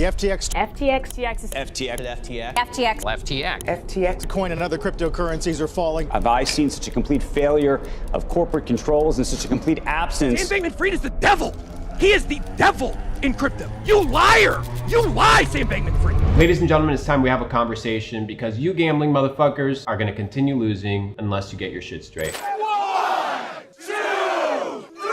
The FTX. FTX. Coin and other cryptocurrencies are falling. Have I seen such a complete failure of corporate controls and such a complete absence? Sam Bankman-Fried is the devil. He is the devil in crypto. You liar! You lie, Sam Bankman-Fried. Ladies and gentlemen, it's time we have a conversation because you gambling motherfuckers are gonna continue losing unless you get your shit straight. 1, 2, 3.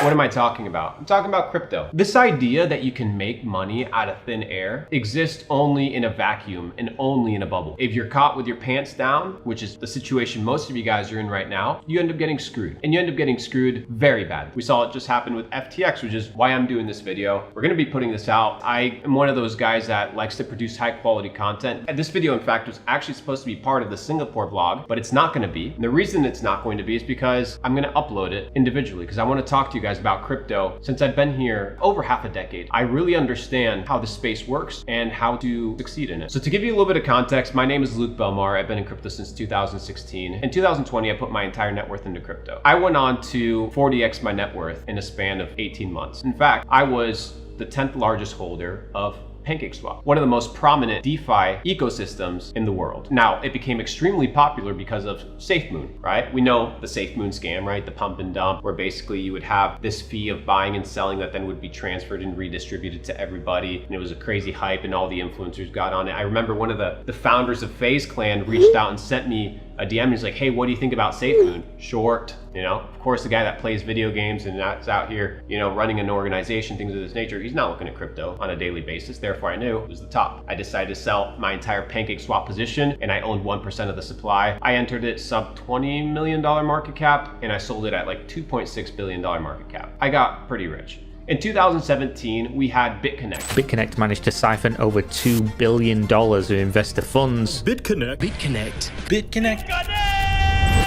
What am I talking about? I'm talking about crypto. This idea that you can make money out of thin air exists only in a vacuum and only in a bubble. If you're caught with your pants down, which is the situation most of you guys are in right now, you end up getting screwed. And you end up getting screwed very bad. We saw it just happen with FTX, which is why I'm doing this video. We're gonna be putting this out. I am one of those guys that likes to produce high quality content. And this video, in fact, was actually supposed to be part of the Singapore vlog, but it's not gonna be. And the reason it's not going to be is because I'm gonna upload it individually because I wanna talk to you guys about crypto. Since I've been here over half a decade, I really understand how the space works and how to succeed in it. So to give you a little bit of context, my name is Luke Belmar. I've been in crypto since 2016. In 2020, I put my entire net worth into crypto. I went on to 40x my net worth in a span of 18 months. In fact, I was the 10th largest holder of PancakeSwap, one of the most prominent DeFi ecosystems in the world. Now, it became extremely popular because of SafeMoon, right? We know the SafeMoon scam, right? The pump and dump, where basically you would have this fee of buying and selling that then would be transferred and redistributed to everybody. And it was a crazy hype and all the influencers got on it. I remember one of the founders of FaZe Clan reached out and sent me a DM and he's like, hey, what do you think about SafeMoon? Short, you know? Of course, the guy that plays video games and that's out here, you know, running an organization, things of this nature, he's not looking at crypto on a daily basis. Therefore, I knew it was the top. I decided to sell my entire PancakeSwap position and I owned 1% of the supply. I entered it sub $20 million market cap and I sold it at like $2.6 billion market cap. I got pretty rich. In 2017, we had BitConnect. BitConnect managed to siphon over $2 billion of investor funds. BitConnect.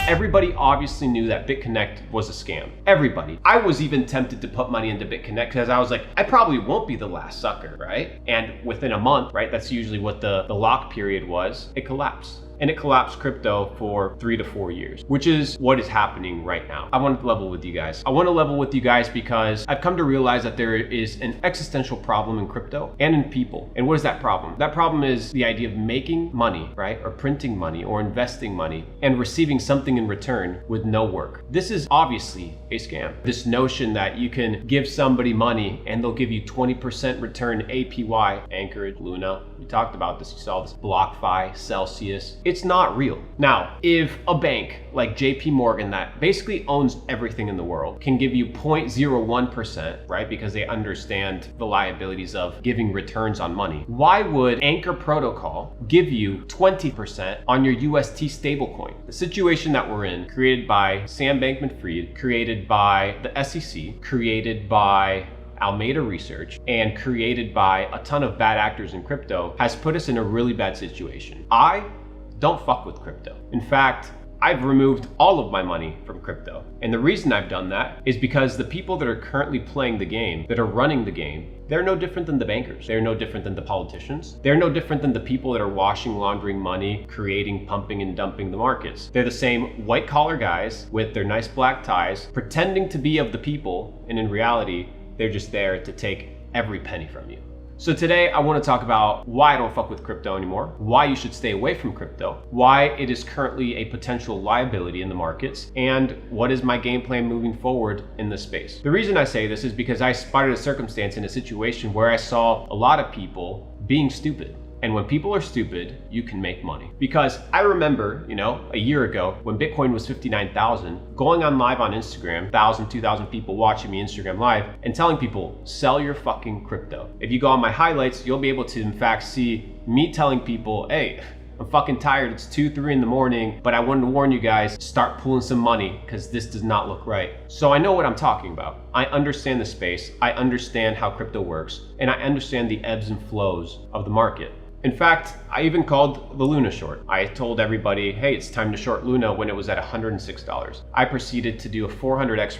Everybody obviously knew that BitConnect was a scam. Everybody. I was even tempted to put money into BitConnect because I was like, I probably won't be the last sucker, right? And within a month, right, that's usually what the lock period was, it collapsed. And it collapsed crypto for 3 to 4 years, which is what is happening right now. I want to level with you guys. I want to level with you guys because I've come to realize that there is an existential problem in crypto and in people. And what is that problem? That problem is the idea of making money, right? Or printing money or investing money and receiving something in return with no work. This is obviously a scam. This notion that you can give somebody money and they'll give you 20% return APY, Anchorage, Luna. We talked about this, you saw this, BlockFi, Celsius. It's not real. Now, if a bank like JP Morgan that basically owns everything in the world can give you 0.01%, right? Because they understand the liabilities of giving returns on money. Why would Anchor Protocol give you 20% on your UST stablecoin? The situation that we're in, created by Sam Bankman-Fried, created by the SEC, created by Almeida Research, and created by a ton of bad actors in crypto, has put us in a really bad situation. I don't fuck with crypto. In fact, I've removed all of my money from crypto. And the reason I've done that is because the people that are currently playing the game, that are running the game, they're no different than the bankers. They're no different than the politicians. They're no different than the people that are washing, laundering money, creating, pumping, and dumping the markets. They're the same white collar guys with their nice black ties, pretending to be of the people, and in reality, they're just there to take every penny from you. So today I want to talk about why I don't fuck with crypto anymore, why you should stay away from crypto, why it is currently a potential liability in the markets, and what is my game plan moving forward in this space. The reason I say this is because I spotted a circumstance in a situation where I saw a lot of people being stupid. And when people are stupid, you can make money. Because I remember, you know, a year ago when Bitcoin was 59,000, going on live on Instagram, 1,000, 2,000 people watching me Instagram live and telling people, sell your fucking crypto. If you go on my highlights, you'll be able to in fact see me telling people, hey, I'm fucking tired, it's 2, 3 in the morning, but I wanted to warn you guys, start pulling some money because this does not look right. So I know what I'm talking about. I understand the space, I understand how crypto works, and I understand the ebbs and flows of the market. In fact, I even called the Luna short. I told everybody, hey, it's time to short Luna when it was at $106. I proceeded to do a 400x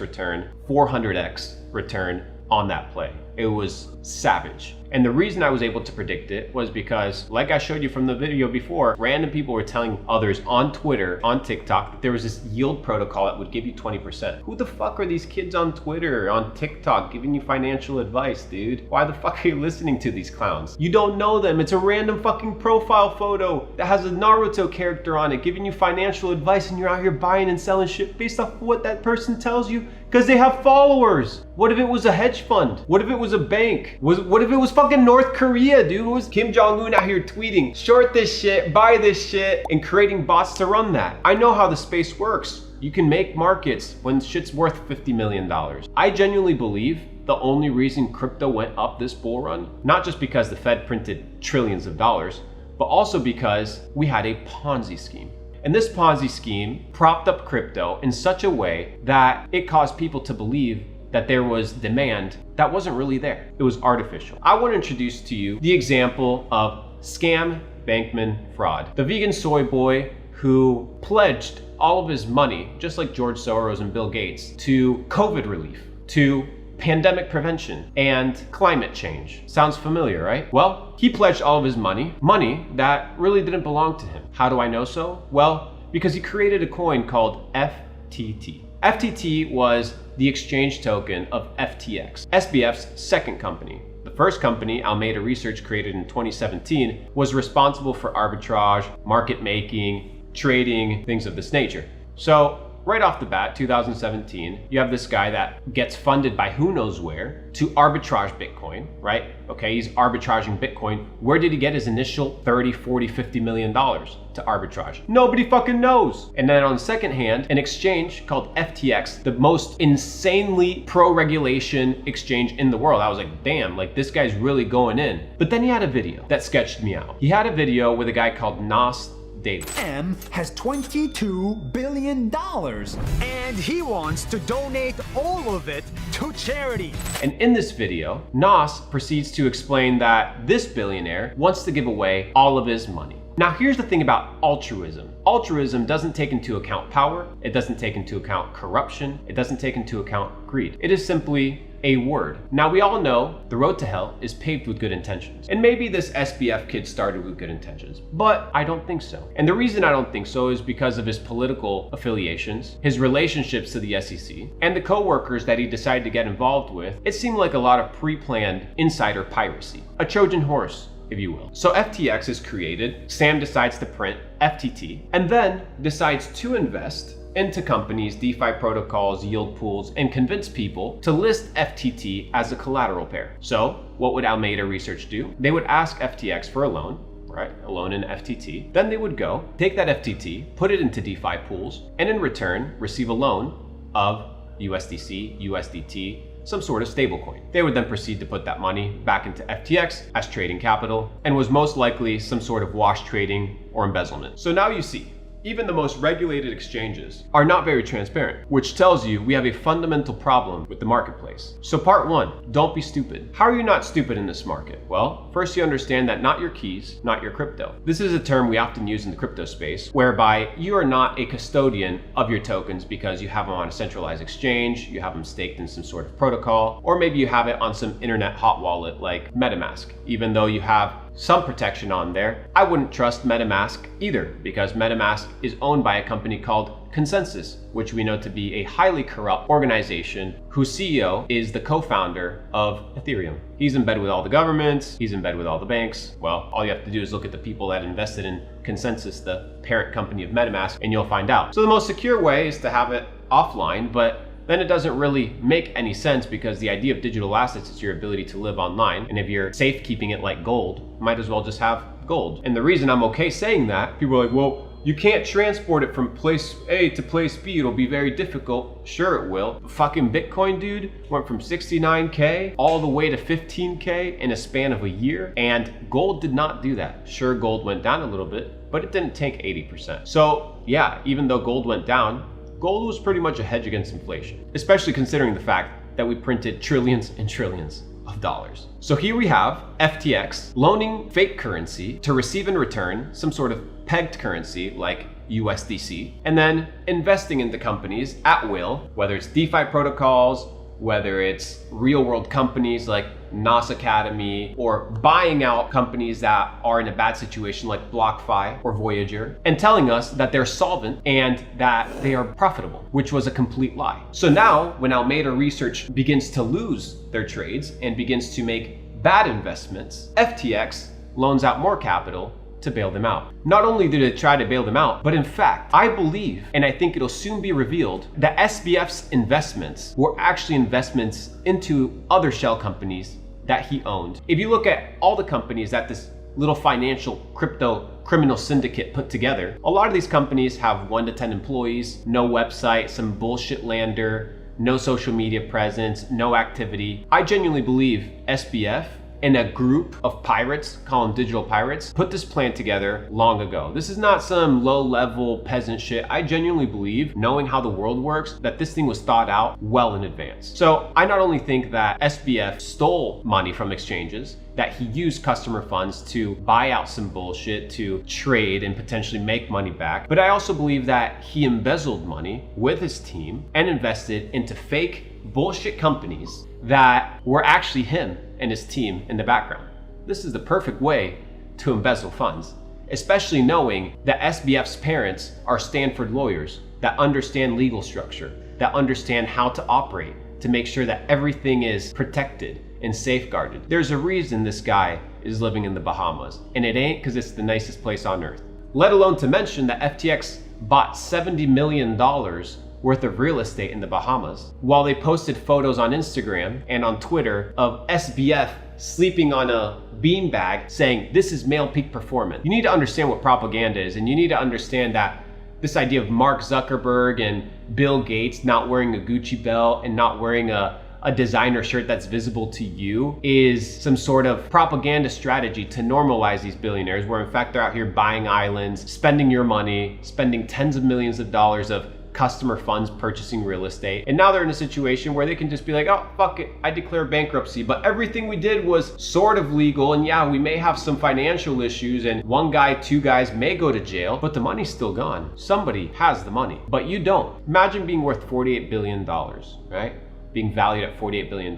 return on that play. It was savage. And the reason I was able to predict it was because, like I showed you from the video before, random people were telling others on Twitter, on TikTok, that there was this yield protocol that would give you 20%. Who the fuck are these kids on Twitter, on TikTok, giving you financial advice, dude? Why the fuck are you listening to these clowns? You don't know them. It's a random fucking profile photo that has a Naruto character on it, giving you financial advice, and you're out here buying and selling shit based off of what that person tells you because they have followers. What if it was a hedge fund? What if it was a bank? What if it was fucking North Korea, dude? It was Kim Jong-un out here tweeting, short this shit, buy this shit, and creating bots to run that. I know how the space works. You can make markets when shit's worth $50 million. I genuinely believe the only reason crypto went up this bull run, not just because the Fed printed trillions of dollars, but also because we had a Ponzi scheme. And this Ponzi scheme propped up crypto in such a way that it caused people to believe that there was demand that wasn't really there. It was artificial. I want to introduce to you the example of Sam Bankman-Fried, the vegan soy boy who pledged all of his money, just like George Soros and Bill Gates, to COVID relief, to pandemic prevention, and climate change. Sounds familiar, right? Well, he pledged all of his money that really didn't belong to him. How do I know so? Well, because he created a coin called FTT. FTT was the exchange token of FTX, SBF's second company. The first company, Alameda Research, created in 2017, was responsible for arbitrage, market making, trading, things of this nature. So right off the bat, 2017, you have this guy that gets funded by who knows where to arbitrage Bitcoin, right? Okay, he's arbitraging Bitcoin. Where did he get his initial 30, 40, 50 million dollars to arbitrage? Nobody fucking knows. And then on the second hand, an exchange called FTX, the most insanely pro-regulation exchange in the world. I was like, damn, like this guy's really going in. But then he had a video that sketched me out. He had a video with a guy called Nas M has $22 billion and he wants to donate all of it to charity. And in this video, Nas proceeds to explain that this billionaire wants to give away all of his money. Now here's the thing about altruism. Altruism doesn't take into account power, it doesn't take into account corruption, it doesn't take into account greed. It is simply a word. Now we all know the road to hell is paved with good intentions. And maybe this SBF kid started with good intentions, but I don't think so. And the reason I don't think so is because of his political affiliations, his relationships to the SEC, and the co-workers that he decided to get involved with. It seemed like a lot of pre-planned insider piracy, a Trojan horse, if you will. So FTX is created, Sam decides to print FTT, and then decides to invest into companies, DeFi protocols, yield pools, and convince people to list FTT as a collateral pair. So what would Alameda Research do? They would ask FTX for a loan, right? A loan in FTT. Then they would go, take that FTT, put it into DeFi pools, and in return, receive a loan of USDC, USDT, some sort of stablecoin. They would then proceed to put that money back into FTX as trading capital, and was most likely some sort of wash trading or embezzlement. So now you see, even the most regulated exchanges are not very transparent, which tells you we have a fundamental problem with the marketplace. So part one, don't be stupid. How are you not stupid in this market? Well, first you understand that not your keys, not your crypto. This is a term we often use in the crypto space, whereby you are not a custodian of your tokens because you have them on a centralized exchange, you have them staked in some sort of protocol, or maybe you have it on some internet hot wallet like MetaMask. Even though you have some protection on there, I wouldn't trust MetaMask either, because MetaMask is owned by a company called Consensus, which we know to be a highly corrupt organization whose CEO is the co-founder of Ethereum. He's in bed with all the governments, he's in bed with all the banks. Well, all you have to do is look at the people that invested in Consensus, the parent company of MetaMask, and you'll find out. So the most secure way is to have it offline, but then it doesn't really make any sense, because the idea of digital assets is your ability to live online. And if you're safe keeping it like gold, might as well just have gold. And the reason I'm okay saying that, people are like, well, you can't transport it from place A to place B. It'll be very difficult. Sure it will. Fucking Bitcoin, dude, went from 69K all the way to 15K in a span of a year. And gold did not do that. Sure, gold went down a little bit, but it didn't tank 80%. So yeah, even though gold went down, gold was pretty much a hedge against inflation, especially considering the fact that we printed trillions and trillions of dollars. So here we have FTX loaning fake currency to receive in return some sort of pegged currency like USDC, and then investing into companies at will, whether it's DeFi protocols, whether it's real world companies like NAS Academy, or buying out companies that are in a bad situation like BlockFi or Voyager, and telling us that they're solvent and that they are profitable, which was a complete lie. So now when Alameda Research begins to lose their trades and begins to make bad investments, FTX loans out more capital to bail them out. Not only did it try to bail them out, but in fact, I believe, and I think it'll soon be revealed, that SBF's investments were actually investments into other shell companies that he owned. If you look at all the companies that this little financial crypto criminal syndicate put together, a lot of these companies have 1 to 10 employees, no website, some bullshit lander, no social media presence, no activity. I genuinely believe SBF and a group of pirates, call them digital pirates, put this plan together long ago. This is not some low-level peasant shit. I genuinely believe, knowing how the world works, that this thing was thought out well in advance. So I not only think that SBF stole money from exchanges, that he used customer funds to buy out some bullshit, to trade and potentially make money back, but I also believe that he embezzled money with his team and invested into fake bullshit companies that were actually him and his team in the background. This is the perfect way to embezzle funds, especially knowing that SBF's parents are Stanford lawyers that understand legal structure, that understand how to operate to make sure that everything is protected and safeguarded. There's a reason this guy is living in the Bahamas, and it ain't because it's the nicest place on earth. Let alone to mention that FTX bought $70 million worth of real estate in the Bahamas, while they posted photos on Instagram and on Twitter of SBF sleeping on a beanbag saying, "This is male peak performance." You need to understand what propaganda is, and you need to understand that this idea of Mark Zuckerberg and Bill Gates not wearing a Gucci belt and not wearing a designer shirt that's visible to you is some sort of propaganda strategy to normalize these billionaires, where in fact they're out here buying islands, spending your money, spending tens of millions of dollars of customer funds purchasing real estate. And now they're in a situation where they can just be like, oh, fuck it, I declare bankruptcy, but everything we did was sort of legal, and yeah, we may have some financial issues, and 1 guy, 2 guys may go to jail, but the money's still gone. Somebody has the money, but you don't. Imagine being worth $48 billion, right? Being valued at $48 billion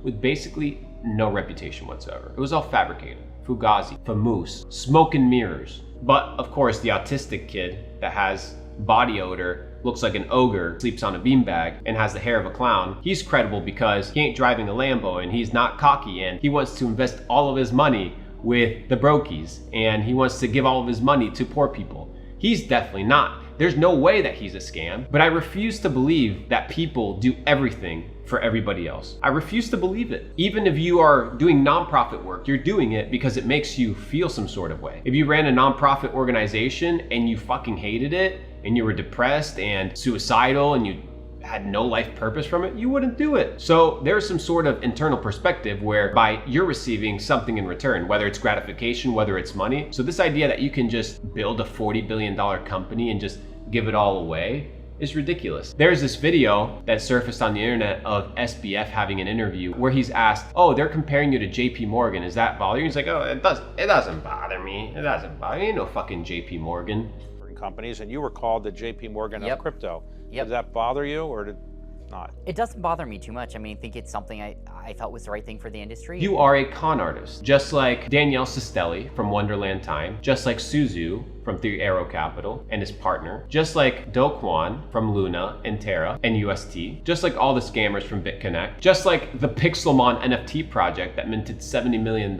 with basically no reputation whatsoever. It was all fabricated. Fugazi, famous, smoke and mirrors. But of course, the autistic kid that has body odor, looks like an ogre, sleeps on a beanbag, and has the hair of a clown, he's credible because he ain't driving a Lambo and he's not cocky, and he wants to invest all of his money with the brokies, and he wants to give all of his money to poor people. He's definitely not. There's no way that he's a scam, but I refuse to believe that people do everything for everybody else. I refuse to believe it. Even if you are doing nonprofit work, you're doing it because it makes you feel some sort of way. If you ran a nonprofit organization and you fucking hated it, and you were depressed and suicidal and you had no life purpose from it, you wouldn't do it. So there's some sort of internal perspective whereby you're receiving something in return, whether it's gratification, whether it's money. So this idea that you can just build a $40 billion company and just give it all away is ridiculous. There's this video that surfaced on the internet of SBF having an interview where he's asked, oh, they're comparing you to JP Morgan. Is that bother you? He's like, oh, it doesn't bother me. It doesn't bother me. Ain't no fucking JP Morgan. Companies, and you were called the JP Morgan of crypto. Yep. Did that bother you or did not? It doesn't bother me too much. I mean, I think it's something I felt was the right thing for the industry. You are a con artist, just like Danielle Sistelli from Wonderland Time, just like Suzu from 3 Arrow Capital and his partner, just like Do Kwon from Luna and Terra and UST, just like all the scammers from BitConnect, just like the Pixelmon NFT project that minted $70 million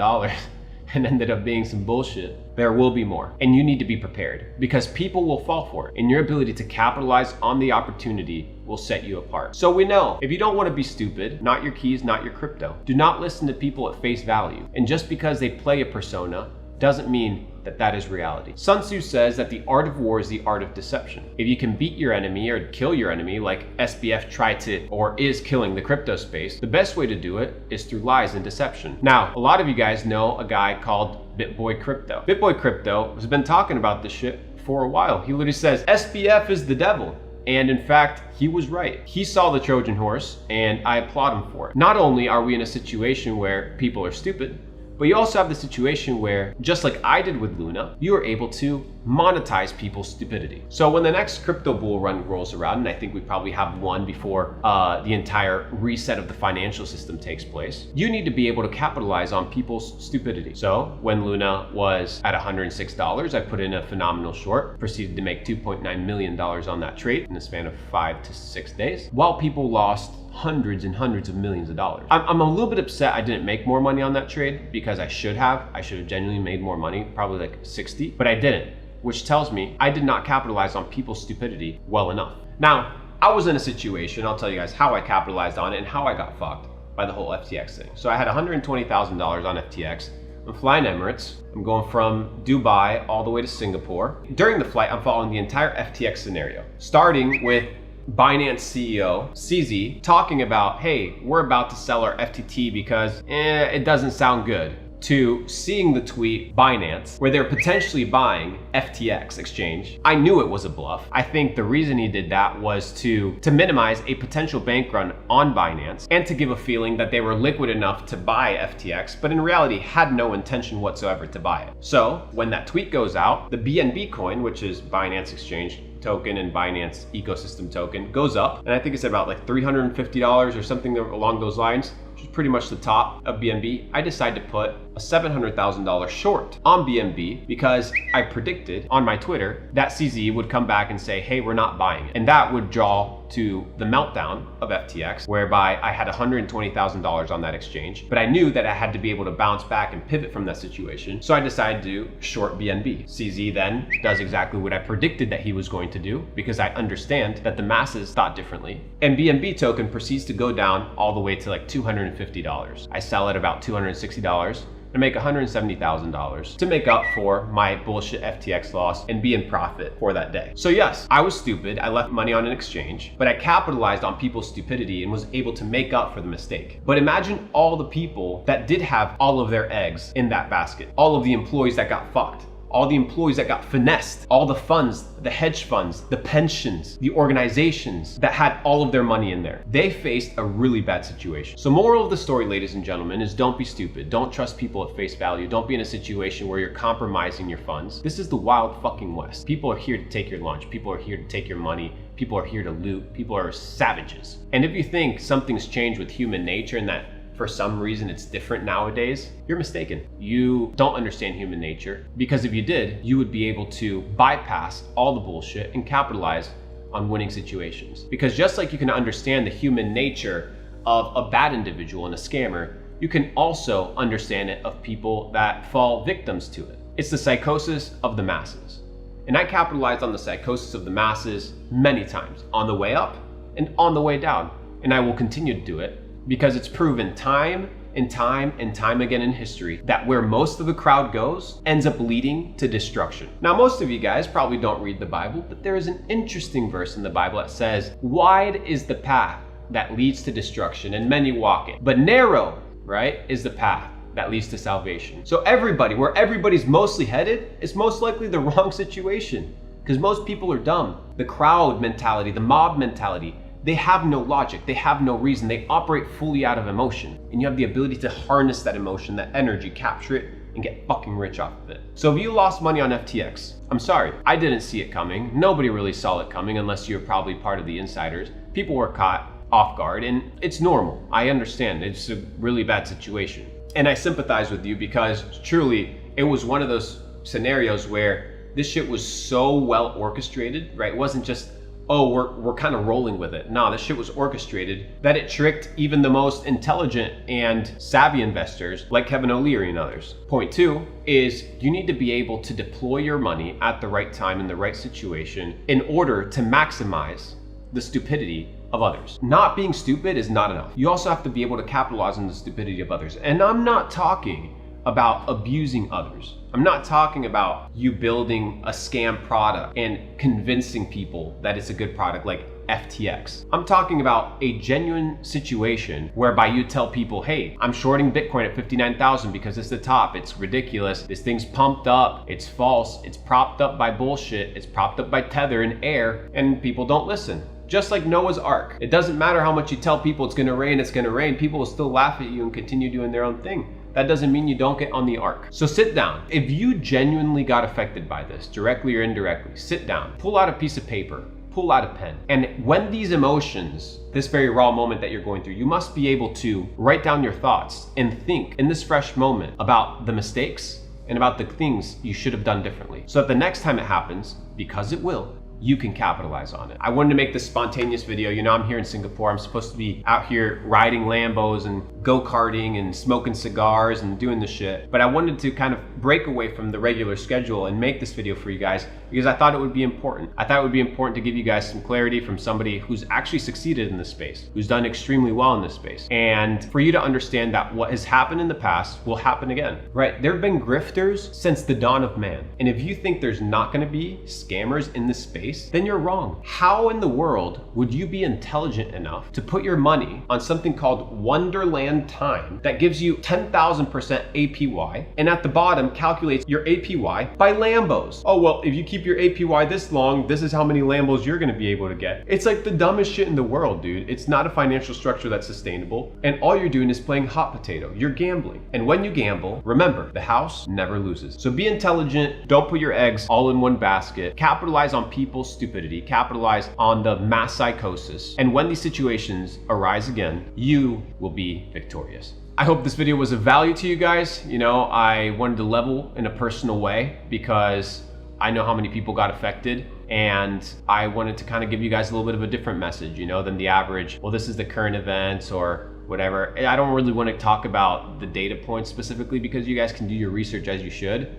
and ended up being some bullshit. There will be more, and you need to be prepared because people will fall for it, and your ability to capitalize on the opportunity will set you apart. So we know, if you don't want to be stupid, not your keys, not your crypto. Do not listen to people at face value, and just because they play a persona doesn't mean that that is reality. Sun Tzu says that the art of war is the art of deception. If you can beat your enemy or kill your enemy, like SBF tried to or is killing the crypto space, the best way to do it is through lies and deception. Now, a lot of you guys know a guy called BitBoy Crypto. BitBoy Crypto has been talking about this shit for a while. He literally says SBF is the devil. And in fact, he was right. He saw the Trojan horse, and I applaud him for it. Not only are we in a situation where people are stupid, But you also have the situation where, just like I did with Luna, you are able to monetize people's stupidity. So when the next crypto bull run rolls around, and I think we probably have one before the entire reset of the financial system takes place, you need to be able to capitalize on people's stupidity. So when Luna was at $106, I put in a phenomenal short, proceeded to make $2.9 million on that trade in the span of 5 to 6 days, while people lost hundreds and hundreds of millions of dollars. I'm a little bit upset I didn't make more money on that trade because I should have genuinely made more money, probably like 60, but I didn't, which tells me I did not capitalize on people's stupidity well enough. Now, I was in a situation, I'll tell you guys how I capitalized on it and how I got fucked by the whole FTX thing. So I had $120,000 on FTX. I'm flying Emirates. I'm going from Dubai all the way to Singapore. During the flight, I'm following the entire FTX scenario, starting with Binance CEO CZ talking about, hey, we're about to sell our FTT because it doesn't sound good, to seeing the tweet Binance where they're potentially buying FTX exchange. I knew it was a bluff. I think the reason he did that was to minimize a potential bank run on Binance and to give a feeling that they were liquid enough to buy FTX, but in reality had no intention whatsoever to buy it. So when that tweet goes out, the BNB coin, which is Binance exchange token and Binance ecosystem token, goes up, and I think it's about like $350 or something along those lines, which is pretty much the top of BNB. I decided to put a $700,000 short on BNB because I predicted on my Twitter that CZ would come back and say, hey, we're not buying it. And that would draw to the meltdown of FTX, whereby I had $120,000 on that exchange, but I knew that I had to be able to bounce back and pivot from that situation. So I decided to short BNB. CZ then does exactly what I predicted that he was going to do because I understand that the masses thought differently. And BNB token proceeds to go down all the way to like $250. I sell at about $260. I make $170,000 to make up for my bullshit FTX loss and be in profit for that day. So yes, I was stupid. I left money on an exchange, but I capitalized on people's stupidity and was able to make up for the mistake. But imagine all the people that did have all of their eggs in that basket, all of the employees that got fucked, all the employees that got finessed, all the funds, the hedge funds, the pensions, the organizations that had all of their money in there. They faced a really bad situation. So moral of the story, ladies and gentlemen, is don't be stupid. Don't trust people at face value. Don't be in a situation where you're compromising your funds. This is the wild fucking West. People are here to take your lunch. People are here to take your money. People are here to loot. People are savages. And if you think something's changed with human nature and that for some reason it's different nowadays, you're mistaken. You don't understand human nature, because if you did, you would be able to bypass all the bullshit and capitalize on winning situations. Because just like you can understand the human nature of a bad individual and a scammer, you can also understand it of people that fall victims to it. It's the psychosis of the masses. And I capitalized on the psychosis of the masses many times, on the way up and on the way down. And I will continue to do it, because it's proven time and time again in history that where most of the crowd goes ends up leading to destruction. Now, most of you guys probably don't read the Bible, but there is an interesting verse in the Bible that says, wide is the path that leads to destruction and many walk it, but narrow, right, is the path that leads to salvation. So everybody, where everybody's mostly headed, is most likely the wrong situation, because most people are dumb. The crowd mentality, the mob mentality, they have no logic, they have no reason, they operate fully out of emotion. And you have the ability to harness that emotion, that energy, capture it, and get fucking rich off of it. So if you lost money on FTX, I'm sorry, I didn't see it coming. Nobody really saw it coming unless you're probably part of the insiders. People were caught off guard, and it's normal. I understand, it's a really bad situation. And I sympathize with you because truly, it was one of those scenarios where this shit was so well orchestrated, right? It wasn't just, oh, we're kind of rolling with it. No, this shit was orchestrated that it tricked even the most intelligent and savvy investors like Kevin O'Leary and others. Point two is you need to be able to deploy your money at the right time in the right situation in order to maximize the stupidity of others. Not being stupid is not enough. You also have to be able to capitalize on the stupidity of others. And I'm not talking about abusing others. I'm not talking about you building a scam product and convincing people that it's a good product like FTX. I'm talking about a genuine situation whereby you tell people, hey, I'm shorting Bitcoin at 59,000 because it's the top, it's ridiculous, this thing's pumped up, it's false, it's propped up by bullshit, it's propped up by Tether and air, and people don't listen. Just like Noah's Ark. It doesn't matter how much you tell people it's gonna rain, people will still laugh at you and continue doing their own thing. that doesn't mean you don't get on the arc. So sit down. If you genuinely got affected by this, directly or indirectly, sit down, pull out a piece of paper, pull out a pen. And when these emotions, this very raw moment that you're going through, you must be able to write down your thoughts and think in this fresh moment about the mistakes and about the things you should have done differently. So that the next time it happens, because it will, you can capitalize on it. I wanted to make this spontaneous video. You know, I'm here in Singapore. I'm supposed to be out here riding Lambos and go-karting and smoking cigars and doing the shit. But I wanted to kind of break away from the regular schedule and make this video for you guys because I thought it would be important. I thought it would be important to give you guys some clarity from somebody who's actually succeeded in this space, who's done extremely well in this space. And for you to understand that what has happened in the past will happen again, right? There have been grifters since the dawn of man. And if you think there's not gonna be scammers in this space, then you're wrong. How in the world would you be intelligent enough to put your money on something called Wonderland Time that gives you 10,000% APY and at the bottom calculates your APY by Lambos? Oh, well, if you keep your APY this long, this is how many Lambos you're gonna be able to get. It's like the dumbest shit in the world, dude. It's not a financial structure that's sustainable. And all you're doing is playing hot potato. You're gambling. And when you gamble, remember, the house never loses. So be intelligent. Don't put your eggs all in one basket. Capitalize on people's stupidity. Capitalize on the mass psychosis. And when these situations arise again, you will be victorious. I hope this video was of value to you guys. You know, I wanted to level in a personal way because I know how many people got affected, and I wanted to kind of give you guys a little bit of a different message, you know, than the average, well, this is the current events or whatever. I don't really want to talk about the data points specifically because you guys can do your research as you should,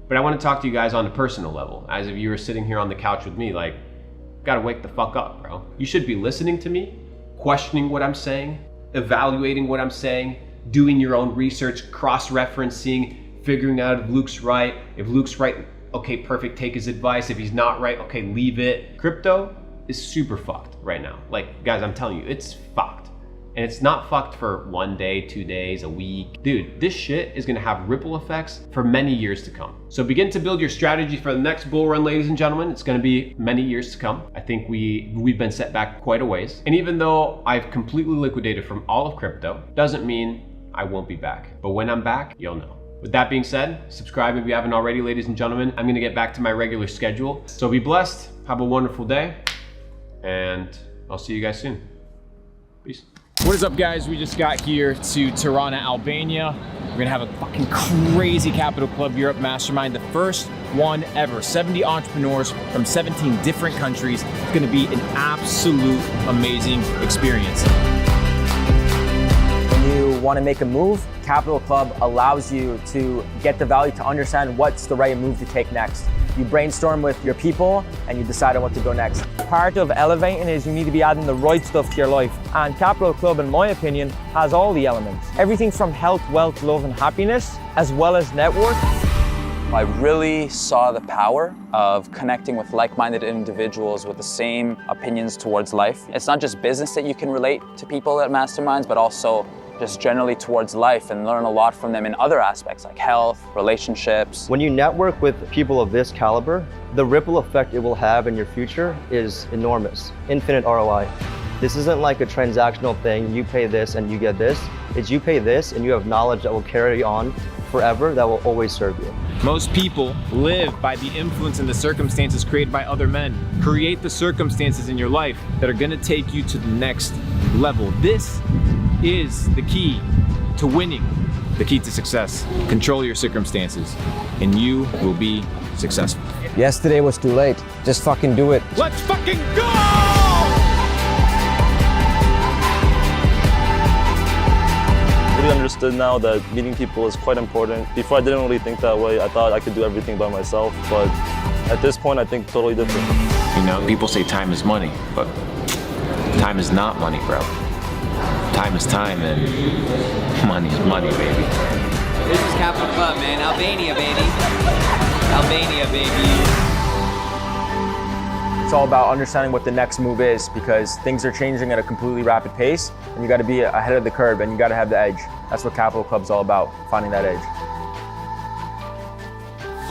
but I want to talk to you guys on a personal level. As if you were sitting here on the couch with me, like, gotta wake the fuck up, bro. You should be listening to me, questioning what I'm saying, evaluating what I'm saying, doing your own research, cross-referencing, figuring out if Luke's right. If Luke's right, okay, perfect, take his advice. If he's not right, okay, leave it. Crypto is super fucked right now. Like, guys, I'm telling you, it's fucked. And it's not fucked for 1 day, 2 days, a week. Dude, this shit is gonna have ripple effects for many years to come. So begin to build your strategy for the next bull run, ladies and gentlemen. It's gonna be many years to come. I think we've been set back quite a ways. And even though I've completely liquidated from all of crypto, doesn't mean I won't be back. But when I'm back, you'll know. With that being said, subscribe if you haven't already, ladies and gentlemen. I'm gonna get back to my regular schedule. So be blessed, have a wonderful day, and I'll see you guys soon. Peace. What is up, guys? We just got here to Tirana, Albania. We're gonna have a fucking crazy Capital Club Europe Mastermind, the first one ever. 70 entrepreneurs from 17 different countries. It's gonna be an absolute amazing experience. Want to make a move, Capital Club allows you to get the value to understand what's the right move to take next. You brainstorm with your people and you decide on what to go next. Part of elevating is you need to be adding the right stuff to your life. And Capital Club, in my opinion, has all the elements. Everything from health, wealth, love, and happiness, as well as network. I really saw the power of connecting with like-minded individuals with the same opinions towards life. It's not just business that you can relate to people at masterminds, but also just generally towards life and learn a lot from them in other aspects like health, relationships. When you network with people of this caliber, the ripple effect it will have in your future is enormous, infinite ROI. This isn't like a transactional thing, you pay this and you get this. It's you pay this and you have knowledge that will carry on forever, that will always serve you. Most people live by the influence and the circumstances created by other men. Create the circumstances in your life that are gonna take you to the next level. This is the key to winning, the key to success. Control your circumstances and you will be successful. Yesterday was too late. Just fucking do it. Let's fucking go! I really understood now that meeting people is quite important. Before I didn't really think that way. I thought I could do everything by myself, but at this point I think totally different. You know, people say time is money, but time is not money, bro. Time is time and money is money, baby. This is Capital Club, man. Albania, baby. Albania, baby. It's all about understanding what the next move is because things are changing at a completely rapid pace and you got to be ahead of the curve and you got to have the edge. That's what Capital Club's all about, finding that edge.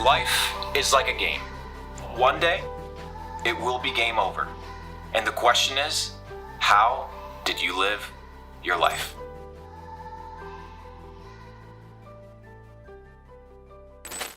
Life is like a game. One day, it will be game over. And the question is, how did you live your life?